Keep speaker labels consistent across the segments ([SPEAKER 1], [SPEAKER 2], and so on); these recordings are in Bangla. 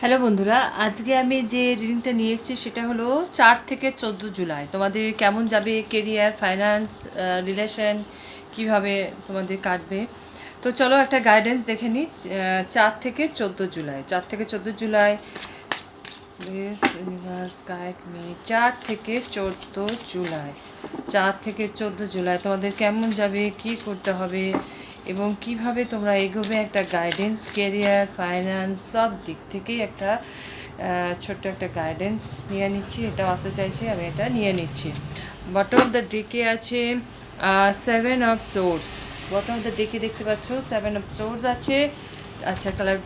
[SPEAKER 1] হ্যালো বন্ধুরা, আজকে আমি যে রিডিংটা নিয়ে এসেছি সেটা হলো 4 থেকে 14 জুলাই তোমাদের কেমন যাবে, কেরিয়ার, ফাইন্যান্স, রিলেশন কিভাবে তোমাদের কাটবে। তো চলো একটা গাইডেন্স দেখে নিই। 4 থেকে 14 জুলাই, 4 থেকে 14 July please universe guide me. 4 থেকে 14 জুলাই, 4 থেকে 14 জুলাই তোমাদের কেমন যাবে, কি করতে হবে এবং কিভাবে তোমরা এগোবে, একটা গাইডেন্স, কেরিয়ার, ফাইন্যান্স সব দিক থেকেই একটা ছোট্ট একটা গাইডেন্স নিয়ে নিচ্ছি। এটা আসতে চাইছি, আমি এটা নিয়ে নিচ্ছি। বটম অফ দ্য ডেকে আছে 7 of swords. Bottom of the ডেকে দেখতে পাচ্ছ 7 অফ সোর্স আছে। আচ্ছা, কালার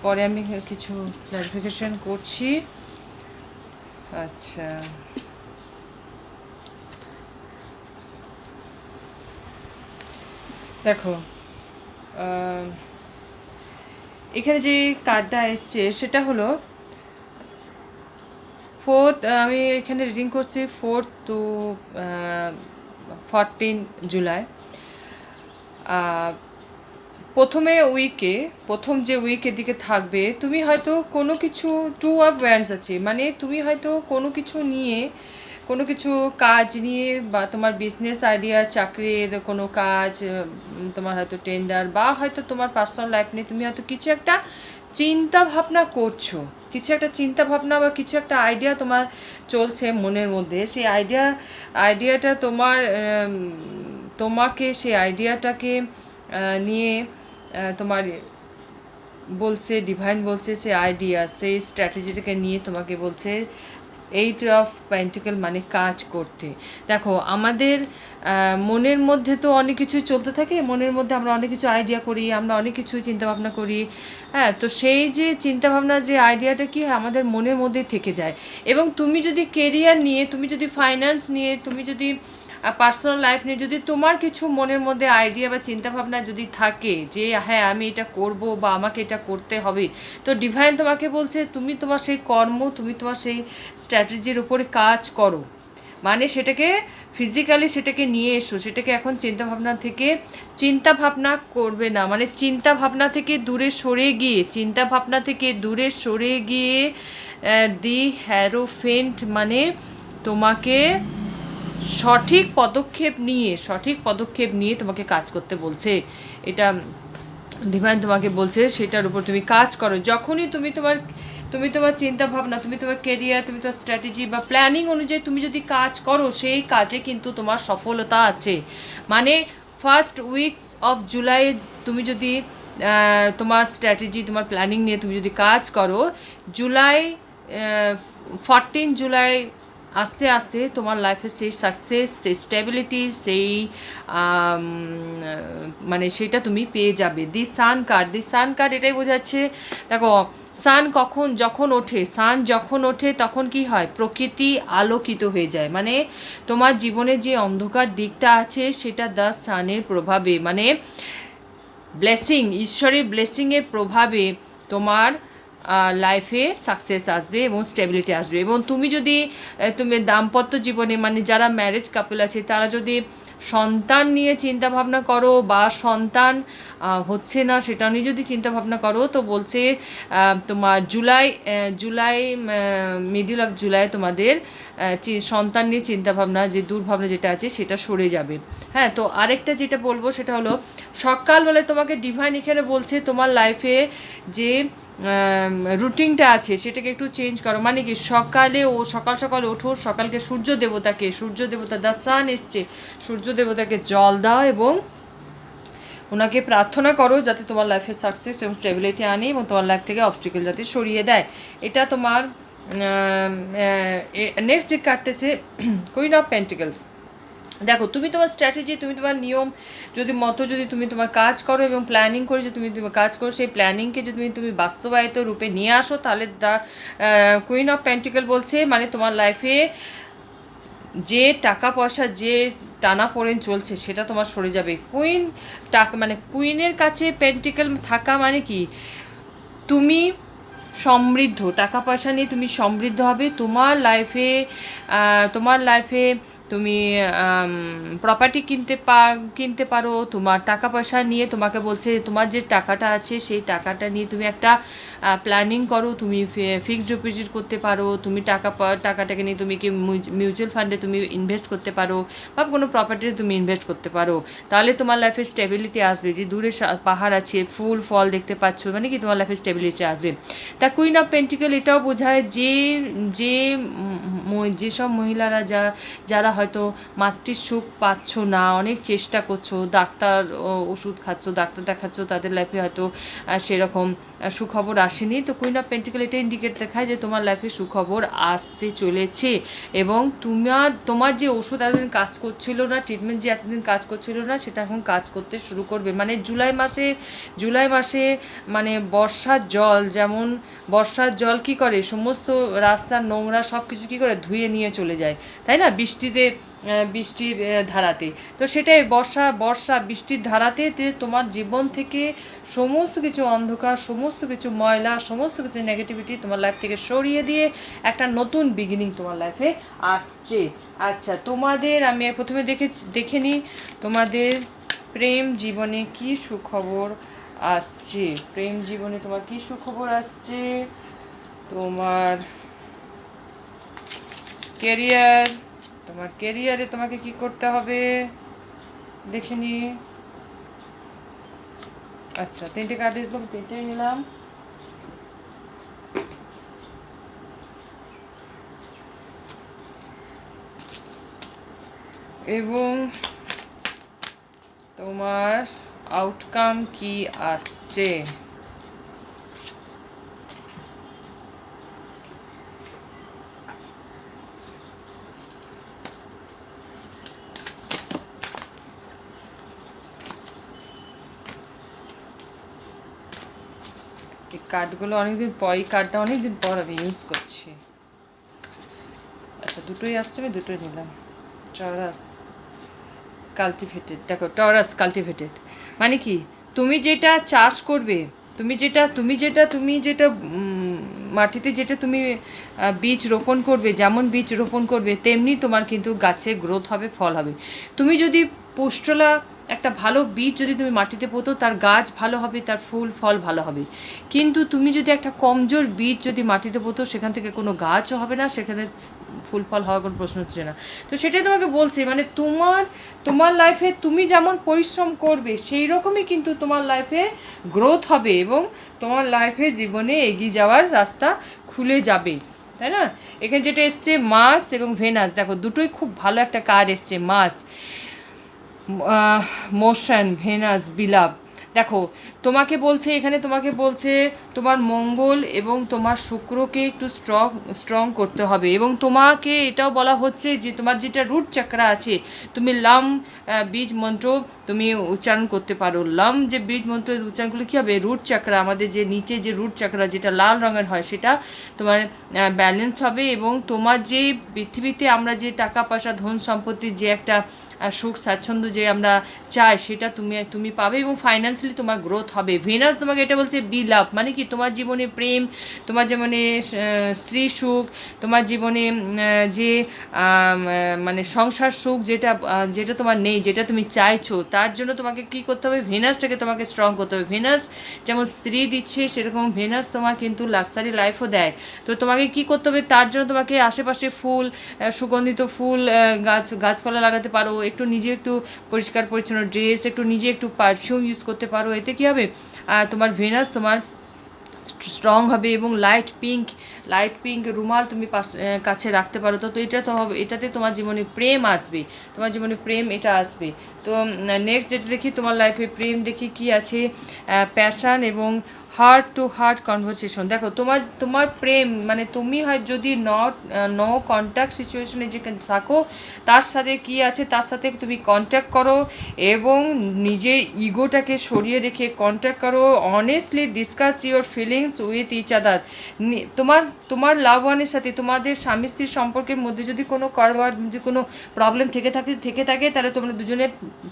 [SPEAKER 1] পরে আমি কিছু ক্লারিফিকেশন করছি। আচ্ছা, দেখো এখানে যে কার্ডটা এসছে সেটা হলো 4, আমি এখানে রিডিং করছি 4 টু 14 জুলাই। প্রথমে উইকে, প্রথম যে উইকের দিকে থাকবে, তুমি হয়তো কোনো কিছু, 2 অফ ওয়ান্ডস আছে, মানে তুমি হয়তো কোনো কিছু নিয়ে, কোনো কিছু কাজ নিয়ে, বা তোমার বিজনেস আইডিয়া, চাকরির কোনো কাজ, তোমার হয়তো টেন্ডার, বা হয়তো তোমার পার্সোনাল লাইফ নিয়ে তুমি হয়তো কিছু একটা চিন্তা ভাবনা করছো, কিছু একটা চিন্তা ভাবনা বা কিছু একটা আইডিয়া তোমার চলছে মনের মধ্যে। সেই আইডিয়াটা তোমাকে সেই আইডিয়াটাকে নিয়ে তোমার বলছে, ডিভাইন বলছে সেই আইডিয়া, সেই স্ট্র্যাটেজিটাকে নিয়ে তোমাকে বলছে 8 অফ পেন্টিকল, মানে কাজ করতে। দেখো আমাদের মনের মধ্যে তো অনেক কিছু চলতে থাকে, মনের মধ্যে আমরা অনেক কিছু আইডিয়া করি, আমরা অনেক কিছু চিন্তাভাবনা করি। হ্যাঁ, তো সেই যে চিন্তাভাবনা, যে আইডিয়াটা কি হয় আমাদের মনের মধ্যেই থেকে যায়। এবং তুমি যদি কেরিয়ার নিয়ে, তুমি যদি ফাইন্যান্স নিয়ে, তুমি যদি পার্সোনাল লাইফ নিয়ে যদি তোমার কিছু মনের মধ্যে আইডিয়া বা চিন্তাভাবনা যদি থাকে যে হ্যাঁ আমি এটা করব বা আমাকে এটা করতে হবে, তো ডিভাইন তোমাকে বলছে তুমি তোমার সেই কর্ম, তুমি তোমার সেই স্ট্র্যাটেজির উপরে কাজ করো, মানে সেটাকে ফিজিক্যালি সেটাকে নিয়ে এসো। সেটাকে এখন চিন্তাভাবনা থেকে, চিন্তাভাবনা করবে না, মানে চিন্তাভাবনা থেকে দূরে সরে গিয়ে, চিন্তাভাবনা থেকে দূরে সরে গিয়ে দি হ্যারোফেন্ট, মানে তোমাকে সঠিক পদক্ষেপ নিয়ে, সঠিক পদক্ষেপ নিয়ে তোমাকে কাজ করতে বলছে। এটা ডিভাইন তোমাকে বলছে সেটার উপর তুমি কাজ করো। যখনই তুমি তোমার চিন্তা ভাবনা, তুমি তোমার কেরিয়ার, তুমি তোমার স্ট্র্যাটেজি বা প্ল্যানিং অনুযায়ী তুমি যদি কাজ করো, সেই কাজে কিন্তু তোমার সফলতা আছে। মানে ফার্স্ট উইক অফ জুলাই তুমি যদি তোমার স্ট্র্যাটেজি, তোমার প্ল্যানিং নিয়ে তুমি যদি কাজ করো, জুলাই 14 জুলাই আস্তে আস্তে তোমার লাইফে সেই সাকসেস, সেই স্টেবিলিটি, সেই মানে সেটা তুমি পেয়ে যাবে। দি সান কার্ড এটাই বোঝাচ্ছে। দেখো সান যখন ওঠে তখন কি হয়, প্রকৃতি আলোকিত হয়ে যায়। মানে তোমার জীবনে যে অন্ধকার দিকটা আছে সেটা দ্য সানের প্রভাবে, মানে ব্লেসিং, ঈশ্বরের ব্লেসিংয়ের প্রভাবে তোমার লাইফে সাকসেস আসবে এবং স্টেবিলিটি আসবে। এবং তুমি দাম্পত্য জীবনে, মানে যারা ম্যারেজ কাপল আছে তারা যদি সন্তান নিয়ে চিন্তা ভাবনা করো, বা সন্তান হচ্ছে না সেটা নিয়ে যদি চিন্তা ভাবনা করো, তো বলছে তোমার জুলাই মিডিল অফ জুলাই তোমাদের সন্তান নিয়ে চিন্তাভাবনা, যে দুর্ভাবনা যেটা আছে সেটা সরে যাবে। হ্যাঁ, তো আরেকটা যেটা বলবো সেটা হলো সকালবেলায় তোমাকে ডিভাইন এখানে বলছে তোমার লাইফে যে রুটিনটা আছে সেটাকে একটু চেঞ্জ করো। মানে কি, সকাল সকাল ওঠো, সকালকে সূর্য দেবতা দ্য সান এসছে, সূর্য দেবতাকে জল দাও এবং ওনাকে প্রার্থনা করো যাতে তোমার লাইফে সাকসেস এবং স্টেবিলিটি আনে এবং তোমার লাইফ থেকে অবস্টিকেল যাতে সরিয়ে দেয়। এটা তোমার নেক্সট যে কাটতেছে কুইন অফ পেন্টিকলস। দেখো তুমি তোমার স্ট্র্যাটেজি, তুমি তোমার নিয়ম যদি তুমি তোমার কাজ করো এবং প্ল্যানিং করে যদি তুমি তোমার কাজ করো, সেই প্ল্যানিংকে যদি তুমি বাস্তবায়িত রূপে নিয়ে আসো, তাহলে দ্য কুইন অফ পেন্টিকল বলছে মানে তোমার লাইফে যে টাকা পয়সা, যে টানাপোড়েন চলছে সেটা তোমার সরে যাবে। মানে কুইনের কাছে পেন্টিকল থাকা মানে কি, তুমি সমৃদ্ধ, টাকা পয়সা নিয়ে তুমি সমৃদ্ধ হবে। তোমার লাইফে তুমি প্রপার্টি কিনতে পারো। তোমার টাকা পয়সা নিয়ে তোমাকে বলছে তোমার যে টাকাটা আছে সেই টাকাটা নিয়ে তুমি একটা প্ল্যানিং করো, তুমি ফিক্সড ডিপোজিট করতে পারো, তুমি টাকাটাকে নিয়ে তুমি কি মিউচুয়াল ফান্ডে তুমি ইনভেস্ট করতে পারো বা কোনো প্রপার্টিতে তুমি ইনভেস্ট করতে পারো। তাহলে তোমার লাইফে স্টেবিলিটি আসবে। যে দূরে পাহাড় আছে, ফুল ফল দেখতে পাচ্ছ, মানে কি তোমার লাইফে স্টেবিলিটি আসবে। তা কুইন অফ পেন্টিকল এটাও বোঝায় যে যে যেসব মহিলারা যারা হয়তো মাতৃ সুখ পাচ্ছ না, অনেক চেষ্টা করছো, ডাক্তার ওষুধ খাচ্ছ, ডাক্তার দেখাচ্ছ, তাদের লাইফে হয়তো সেরকম সুখবর আসেনি। তো কুইন অফ পেন্টিকল এটা ইন্ডিকেট দেখায় যে তোমার লাইফে সুখবর আসতে চলেছে এবং তোমার যে ওষুধ এতদিন কাজ করছিল না, ট্রিটমেন্ট যে এতদিন কাজ করছিল না, সেটা এখন কাজ করতে শুরু করবে। মানে জুলাই মাসে মানে বর্ষার জল, যেমন বর্ষার জল কি করে সমস্ত রাস্তার নোংরা সব কিছু কী করে ধুয়ে নিয়ে চলে যায়, তাই না, বৃষ্টির ধারাতে। তো সেটাই বর্ষা বৃষ্টির ধারাতে তোমার জীবন থেকে সমস্ত কিছু অন্ধকার, সমস্ত কিছু ময়লা, সমস্ত কিছু নেগেটিভিটি তোমার লাইফ থেকে সরিয়ে দিয়ে একটা নতুন বিগিনিং তোমার লাইফে আসছে। আচ্ছা, তোমাদের আমি প্রথমে দেখে নিই তোমাদের প্রেম জীবনে কি সুখবর আসছে। প্রেম জীবনে তোমার কি সুখবর আসছে। তোমার কেরিয়ারে তোমাকে কি করতে হবে দেখে নি। আচ্ছা, 3টে কার্ড দিলাম, 3টেই নিলাম। এবং তোমার আউটকাম কি আসছে। এই কার্ডগুলো অনেকদিন পর, এই কার্ডটা অনেকদিন পর আমি ইউজ করছি। আচ্ছা, দুটোই আসছে, আমি দুটোই নিলাম। টরাস কাল্টিভেটেড, দেখো টরাস কাল্টিভেটেড মানে কি, তুমি যেটা চাষ করবে, তুমি যেটা মাটিতে যেটা তুমি বীজ রোপণ করবে, যেমন বীজ রোপণ করবে তেমনি তোমার কিন্তু গাছে গ্রোথ হবে, ফল হবে। তুমি যদি পুষ্টলা একটা ভালো বীজ যদি তুমি মাটিতে পোতো, তার গাছ ভালো হবে, তার ফুল ফল ভালো হবে। কিন্তু তুমি যদি একটা কমজোর বীজ যদি মাটিতে পোতো, সেখান থেকে কোনো গাছও হবে না, সেখানে ফুল ফল হওয়ার কোনো প্রশ্ন হচ্ছে না। তো সেটাই তোমাকে বলছি, মানে তোমার লাইফে তুমি যেমন পরিশ্রম করবে সেই রকমই কিন্তু তোমার লাইফে গ্রোথ হবে এবং তোমার লাইফে জীবনে এগিয়ে যাওয়ার রাস্তা খুলে যাবে, তাই না। এখানে যেটা এসছে মার্স এবং ভেনাস, দেখো দুটোই খুব ভালো একটা কার্ড এসছে। মার্স মোশন, ভেনাস বিলাভ। দেখো তোমাকে বলছে এখানে, তোমাকে বলছে তোমার মঙ্গল এবং তোমার শুক্রকে একটু স্ট্রং করতে হবে এবং তোমাকে এটাও বলা হচ্ছে যে তোমার যেটা রুট চক্রা আছে, তুমি লাম বীজ মন্ত্র তুমি উচ্চারণ করতে পারো। লাম যে বীজ মন্ত্র উচ্চারণ করলে কী হবে, রুট চক্রা, আমাদের যে নিচে যে রুট চক্রা যেটা লাল রঙের হয়, সেটা তোমার ব্যালেন্স হবে এবং তোমার যে পৃথিবীতে আমরা যে টাকা পয়সা ধন সম্পত্তির যে একটা সুখ স্বাচ্ছন্দ্য যে আমরা চাই, সেটা তুমি পাবে এবং ফাইন্যান্সিয়ালি তোমার গ্রোথ হবে। ভেনাস তোমাকে এটা বলছে বি লাভ, মানে কি তোমার জীবনে প্রেম, তোমার জীবনে স্ত্রী সুখ, তোমার জীবনে যে মানে সংসার সুখ যেটা তোমার নেই, যেটা তুমি চাইছো, তার জন্য তোমাকে কি করতে হবে, ভেনাসটাকে তোমাকে স্ট্রং করতে হবে। ভেনাস যেমন স্ত্রী দিচ্ছে, সেরকম ভেনাস তোমার কিন্তু লাক্সারি লাইফও দেয়। তো তোমাকে কি করতে হবে, তার জন্য তোমাকে আশেপাশে ফুল, সুগন্ধিত ফুল, গাছপালা লাগাতে পারো, একটু নিজে একটু পরিষ্কার পরিচ্ছন্ন ড্রেস, একটু নিজে একটু পারফিউম ইউজ করতে পারো। এতে কী হবে, তোমার ভেনাস তোমার স্ট্রং হবে এবং লাইট পিঙ্ক রুমাল তুমি কাছে রাখতে পারো। তো এটা তো হবে, এটাতে তোমার জীবনে প্রেম আসবে, তোমার জীবনে প্রেম এটা আসবে। তো নেক্সট যেটা দেখি তোমার লাইফে প্রেম দেখি কি আছে, প্যাশন এবং হার্ট টু হার্ট কনভারসেশন। দেখো তোমার প্রেম মানে তুমি হয় যদি নো কন্ট্যাক্ট সিচুয়েশনে যেখানে থাকো, তার সাথে কি আছে, তার সাথে তুমি কন্ট্যাক্ট করো এবং নিজের ইগোটাকে সরিয়ে রেখে কন্ট্যাক্ট করো। Honestly discuss your feelings with each other. তোমার লাভ ওয়ানের সাথে, তোমাদের স্বামী স্ত্রীর সম্পর্কের মধ্যে যদি কোনো যদি কোনো প্রবলেম থেকে থাকে, তাহলে তোমরা দুজনে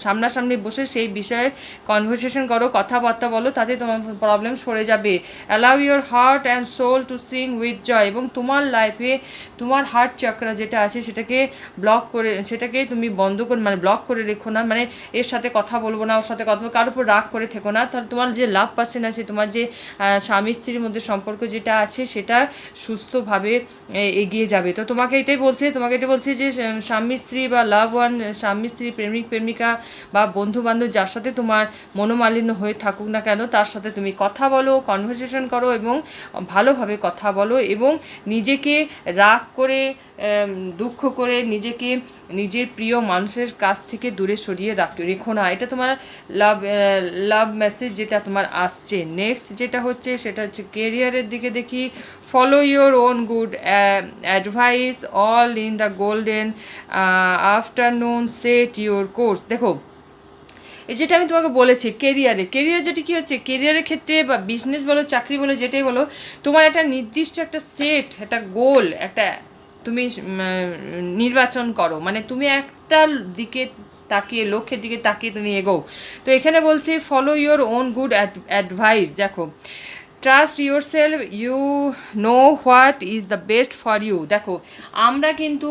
[SPEAKER 1] সামনাসামনি বসে সেই বিষয়ে কনভারসেশন করো, কথাবার্তা বলো, তাতে তোমার প্রবলেম সরে যাবে। Allow your heart and soul to sing with joy, এবং তোমার লাইফে তোমার হার্ট চক্রা যেটা আছে সেটাকে ব্লক করে, সেটাকে তুমি বন্ধ করে, মানে ব্লক করে রেখো না, মানে এর সাথে কথা বলবো না, ওর সাথে কথা, কারোর উপর রাগ করে থেকো না। তাহলে তোমার যে লাভ পার্সন আছে, তোমার যে স্বামী স্ত্রীর মধ্যে সম্পর্ক যেটা আছে সেটা সুস্থভাবে এগিয়ে যাবে। তো তোমাকে এটাই বলছে যে স্বামী স্ত্রী বা লাভ ওয়ান, স্বামী স্ত্রী, প্রেমিক প্রেমিকা বা বন্ধু বান্ধব যার সাথে তোমার মনোমালিন্য হয়ে থাকুক না কেন, তার সাথে তুমি কথা বলো, কনভারসেশন করো এবং ভালোভাবে কথা বলো, এবং নিজেকে রাগ করে দুঃখ করে নিজেকে নিজের প্রিয় মানুষের কাছ থেকে দূরে সরিয়ে রেখো না। এটা তোমার লাভ মেসেজ যেটা তোমার আসছে। নেক্সট যেটা হচ্ছে সেটা হচ্ছে কেরিয়ারের দিকে দেখি। Follow your own good advice all in the golden afternoon set your course. দেখো যেটা আমি তোমাকে বলেছি, কেরিয়ার যেটা কী হচ্ছে, কেরিয়ারের ক্ষেত্রে বা বিজনেস বলো, চাকরি বলো, যেটাই বলো, তোমার একটা নির্দিষ্ট একটা সেট, একটা গোল, একটা তুমি নির্বাচন করো, মানে তুমি একটা দিকে তাকিয়ে, লক্ষ্যের দিকে তাকিয়ে তুমি এগো। তো এখানে বলছি follow your own good advice. দেখো, trust yourself, you know what is the best for you. দেখো, আমরা কিন্তু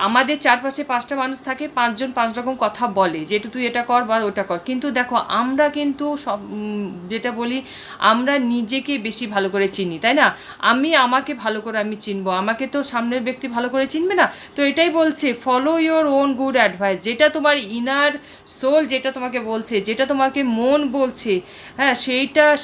[SPEAKER 1] আমাদের চারপাশে 5টা মানুষ থাকে, 5জন 5 রকম কথা বলে, যেটা তুই এটা কর বা ওটা কর, কিন্তু দেখো আমরা কিন্তু সব যেটা বলি, আমরা নিজেকে বেশি ভালো করে চিনি, তাই না? আমাকে ভালো করে আমি চিনবো, আমাকে তো সামনের ব্যক্তি ভালো করে চিনবে না। তো এটাই বলছে follow your own good advice, যেটা তোমার ইনার সোল যেটা তোমাকে বলছে, যেটা তোমাকে মন বলছে, হ্যাঁ,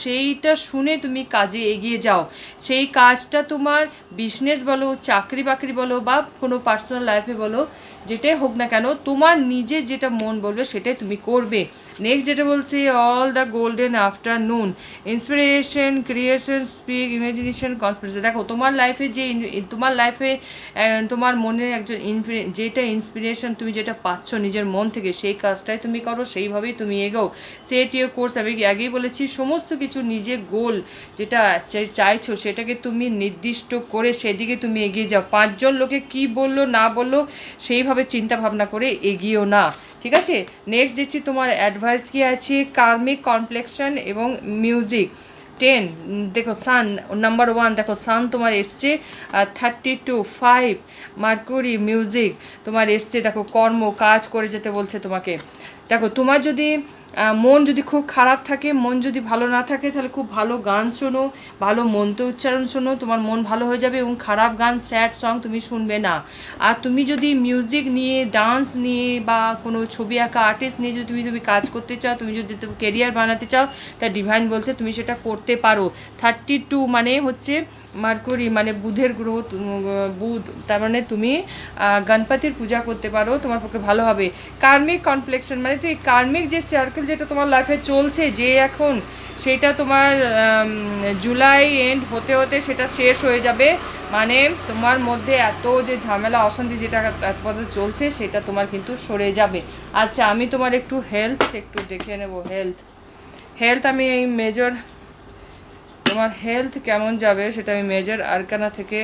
[SPEAKER 1] সেইটা শুনে তুমি কাজে এগিয়ে যাও। সেই কাজটা তোমার বিজনেস বলো, চাকরি বাকরি বলো, বা কোনো পার্সোনাল লাইফে বলো, যেটাই হোক না কেন, তোমার নিজের যেটা মন বলবে সেটাই তুমি করবে। নেক্সট যেটা বলছি, all the golden afternoon inspiration, creation, speak, imagination, conspiracy. দেখো, তোমার লাইফে তোমার লাইফে তোমার মনে একজন যেটা ইন্সপিরেশন তুমি যেটা পাচ্ছ নিজের মন থেকে, সেই কাজটাই তুমি করো, সেইভাবেই তুমি এগোও। সেট ইউর কোর্স, আমি আগেই বলেছি, সমস্ত কিছু নিজের গোল যেটা চাইছো সেটাকে তুমি নির্দিষ্ট করে সেদিকে তুমি এগিয়ে যাও। 5জন লোকে কি বললো না বললো সেইভাবে চিন্তা ভাবনা করে এগিয়েও না, ঠিক আছে? নেক্সট দেখছি তোমার অ্যাডভাইস কি আছে, কার্মিক কমপ্লেকশন এবং মিউজিক 10। দেখো সান নাম্বার 1, দেখো সান তোমার এসছে 32, 5 মার্কুরি মিউজিক তোমার এসছে। দেখো, কর্ম কাজ করে যেতে বলছে তোমাকে। দেখো, তোমার যদি মন যদি খুব খারাপ থাকে, মন যদি ভালো না থাকে, তাহলে খুব ভালো গান শোনো, ভালো মন্ত্র উচ্চারণ শোনো, তোমার মন ভালো হয়ে যাবে, এবং খারাপ গান, স্যাড সং তুমি শুনবে না। আর তুমি যদি মিউজিক নিয়ে, ডান্স নিয়ে, বা কোনো ছবি আঁকা আর্টিস্ট নিয়ে যদি তুমি কাজ করতে চাও, তুমি যদি কেরিয়ার বানাতে চাও, তা ডিভাইন বলছে তুমি সেটা করতে পারো। 32 মানে হচ্ছে মার্কুরি, মানে বুধের গ্রহ, বুধ, তার মানে তুমি গণপতির পূজা করতে পারো, তোমার পক্ষে ভালো হবে। কার্মিক কনফ্লেকশন মানে তুই কার্মিক যে সার্কেল যেটা তোমার লাইফে চলছে, যে এখন সেটা তোমার জুলাই এন্ড হতে হতে সেটা শেষ হয়ে যাবে, মানে তোমার মধ্যে এত যে ঝামেলা অশান্তি যেটা এত পর্যন্ত চলছে সেটা তোমার কিন্তু সরে যাবে। আচ্ছা, আমি তোমার একটু হেলথ একটু দেখে নেব। হেলথ আমি এই মেজর, তোমার হেলথ কেমন যাবে সেটা আমি মেজর আরকানা থেকে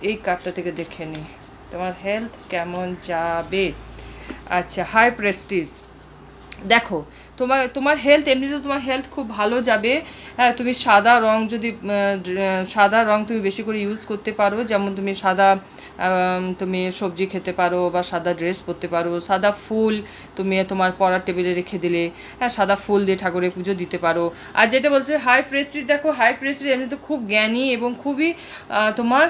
[SPEAKER 1] এই কার্ডটা থেকে দেখে নিই, তোমার হেলথ কেমন যাবে। আচ্ছা, হাই প্রেস্টিজ। দেখো, তোমার হেলথ এমনিতে তোমার হেলথ খুব ভালো যাবে। হ্যাঁ, তুমি সাদা রং তুমি বেশি করে ইউজ করতে পারো, যেমন তুমি তুমি সবজি খেতে পারো, বা সাদা ড্রেস পরতে পারো, সাদা ফুল তুমি তোমার পড়ার টেবিলে রেখে দিলে, হ্যাঁ, সাদা ফুল দিয়ে ঠাকুরের পুজো দিতে পারো। আর যেটা বলছে হাই প্রেস্টিজ, দেখো হাই প্রেস্টিজ এমনিতে খুব জ্ঞানী এবং খুবই তোমার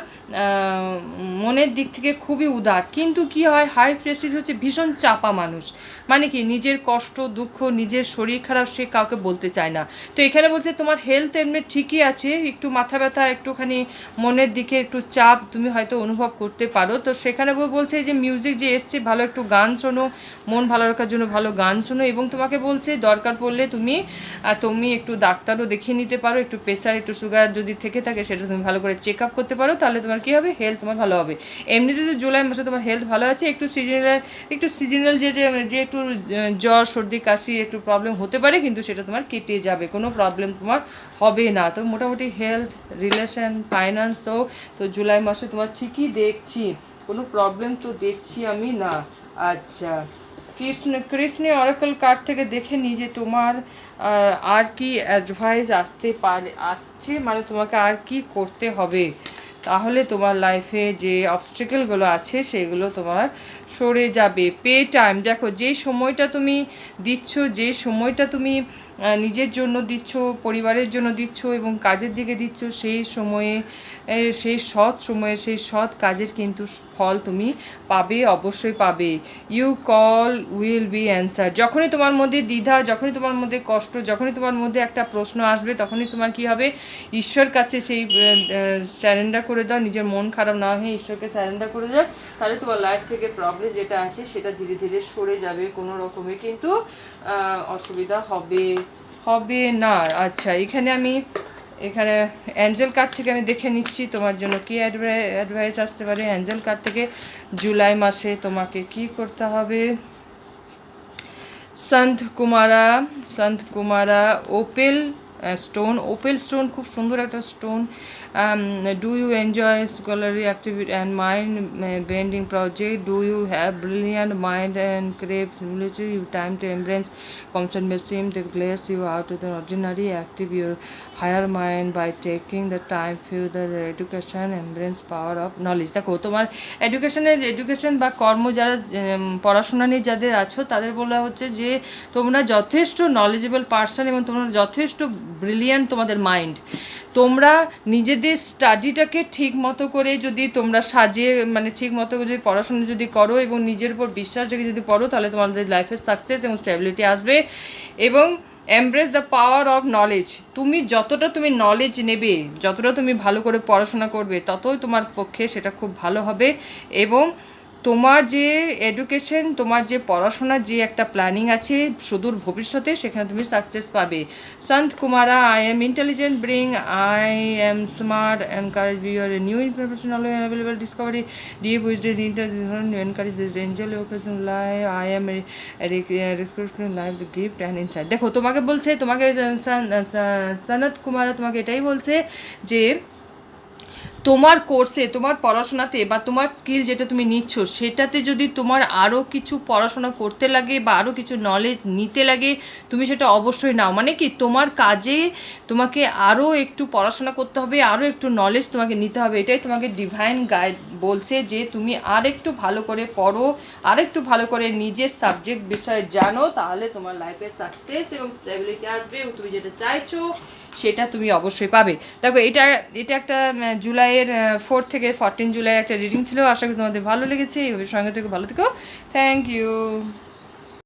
[SPEAKER 1] মনের দিক থেকে খুবই উদার, কিন্তু কি হয়, হাই প্রেস্টিজ হচ্ছে ভীষণ চাপা মানুষ, মানে কি নিজের কষ্ট দুঃখ, নিজের শরীর খারাপ সে কাউকে বলতে চায় না। তো এখানে বলছে তোমার হেলথ এমনি ঠিকই আছে, একটু মাথা ব্যথা, একটুখানি মনের দিকে একটু চাপ তুমি হয়তো অনুভব করতে পারো। তো সেখানে বলছে যে মিউজিক যে এসছে, ভালো একটু গান শোনো, মন ভালো রাখার জন্য ভালো গান শোনো, এবং তোমাকে বলছে দরকার পড়লে তুমি একটু ডাক্তারও দেখিয়ে নিতে পারো, একটু প্রেশার একটু সুগার যদি থেকে থাকে সেটা তুমি ভালো করে চেক আপ করতে পারো, তাহলে তোমার কী হবে, হেলথ তোমার ভালো হবে। এমনিতে তো জুলাই মাসে তোমার হেলথ ভালো আছে, একটু সিজনাল যে একটু জ্বর সর্দি কাশি একটু প্রবলেম হতে পারে, কিন্তু সেটা তোমার কেটে যাবে, কোনো প্রবলেম তোমার হবে না। তো মোটামুটি হেলথ, রিলেশন, ফাইন্যান্স তো জুলাই মাসে তোমার ঠিকই দেখছি, কোনো প্রবলেম তো দেখছি আমি না। আচ্ছা, কৃষ্ণ অরাকল কার্ড থেকে দেখে নিই যে তোমার আর কি অ্যাডভাইস আসছে, মানে তোমাকে আর কি করতে হবে, তাহলে তোমার লাইফে যে অবস্ট্রাকলগুলো আছে সেগুলো তোমার সরে যাবে। পে টাইম, দেখো যে সময়টা তুমি দিচ্ছ, যে সময়টা তুমি নিজের জন্য দিচ্ছ, পরিবারের জন্য দিচ্ছ এবং কাজের দিকে দিচ্ছ, সেই সময়ে সেই সৎ সময়ে সেই সৎ কাজের কিন্তু ফল তুমি পাবে, অবশ্যই পাবে। You call will be answer. যখনই তোমার মধ্যে দ্বিধা, যখনই তোমার মধ্যে কষ্ট, যখনই তোমার মধ্যে একটা প্রশ্ন আসবে, তখনই তোমার কি হবে, ঈশ্বর কাছে সেই স্যারেন্ডার করে দাও, নিজের মন খারাপ না হয়ে ঈশ্বরকে স্যারেন্ডার করে দাও, তাহলে তোমার লাইফ থেকে প্রবলেম যেটা আছে সেটা ধীরে ধীরে সরে যাবে, কোনো রকমে কিন্তু অসুবিধা হবে না। আচ্ছা, এখানে অ্যাঞ্জেল কার্ড থেকে আমি দেখে নিচ্ছি তোমার জন্য কী অ্যাডভাইস আসতে পারে। অ্যাঞ্জেল কার্ড থেকে জুলাই মাসে তোমাকে কি করতে হবে। সন্ত কুমারা ওপেল স্টোন খুব সুন্দর একটা stone. Do you enjoy scholarly activity and mind bending project? Do you have brilliant mind and crave you time to embrace constant machine to glaze you out of the ordinary? Active your higher mind by taking the time for the education, embrace power of knowledge. দেখো তোমার এডুকেশন বা কর্ম যারা পড়াশোনা নিয়ে যাদের আছো তাদের বলা হচ্ছে যে তোমরা যথেষ্ট নলেজেবল পার্সন এবং তোমরা যথেষ্ট ব্রিলিয়ান্ট তোমাদের মাইন্ড। তোমরা নিজেদের স্টাডিটাকে ঠিক মতো করে যদি তোমরা সাজিয়ে, মানে ঠিক মতো যদি পড়াশোনা যদি করো এবং নিজের উপর বিশ্বাস রেখে যদি পড়ো, তাহলে তোমাদের লাইফের সাকসেস এবং স্টেবিলিটি আসবে। এবং embrace the power of knowledge. তুমি যতটা তুমি নলেজ নেবে, যতটা তুমি ভালো করে পড়াশোনা করবে, ততই তোমার পক্ষে সেটা খুব ভালো হবে। এবং তোমার যে এডুকেশন, তোমার যে পড়াশোনার যে একটা প্ল্যানিং আছে সুদূর ভবিষ্যতে, সেখানে তুমি সাকসেস পাবে। সন্ত Kumara, I am intelligent, bring I am smart, encourage your new information always available, Discovery deep wisdom, encourage this Angel occasion life, I am respecting life gift and insight. দেখো তোমাকে বলছে, তোমাকে সনত কুমারা তোমাকে এটাই বলছে যে তোমার কোর্সে, তোমার পড়াশোনাতে বা তোমার স্কিল যেটা তুমি নিচ্ছ সেটাতে যদি তোমার আরও কিছু পড়াশোনা করতে লাগে বা আরও কিছু নলেজ নিতে লাগে, তুমি সেটা অবশ্যই নাও। মানে কি, তোমার কাজে তোমাকে আরও একটু পড়াশোনা করতে হবে, আরও একটু নলেজ তোমাকে নিতে হবে। এটাই তোমাকে ডিভাইন গাইড বলছে যে তুমি আর একটু ভালো করে পড়ো, আর একটু ভালো করে নিজের সাবজেক্ট বিষয়ে জানো, তাহলে তোমার লাইফে সাকসেস এবং স্টেবিলিটি আসবে এবং তুমি যেটা চাইছো সেটা তুমি অবশ্যই পাবে। দেখো এটা একটা জুলাইয়ের 4 থেকে 14 জুলাই একটা রিডিং ছিল। আশা করি তোমাদের ভালো লেগেছে। এইভাবে সঙ্গে থেকে ভালো থেকো। Thank you.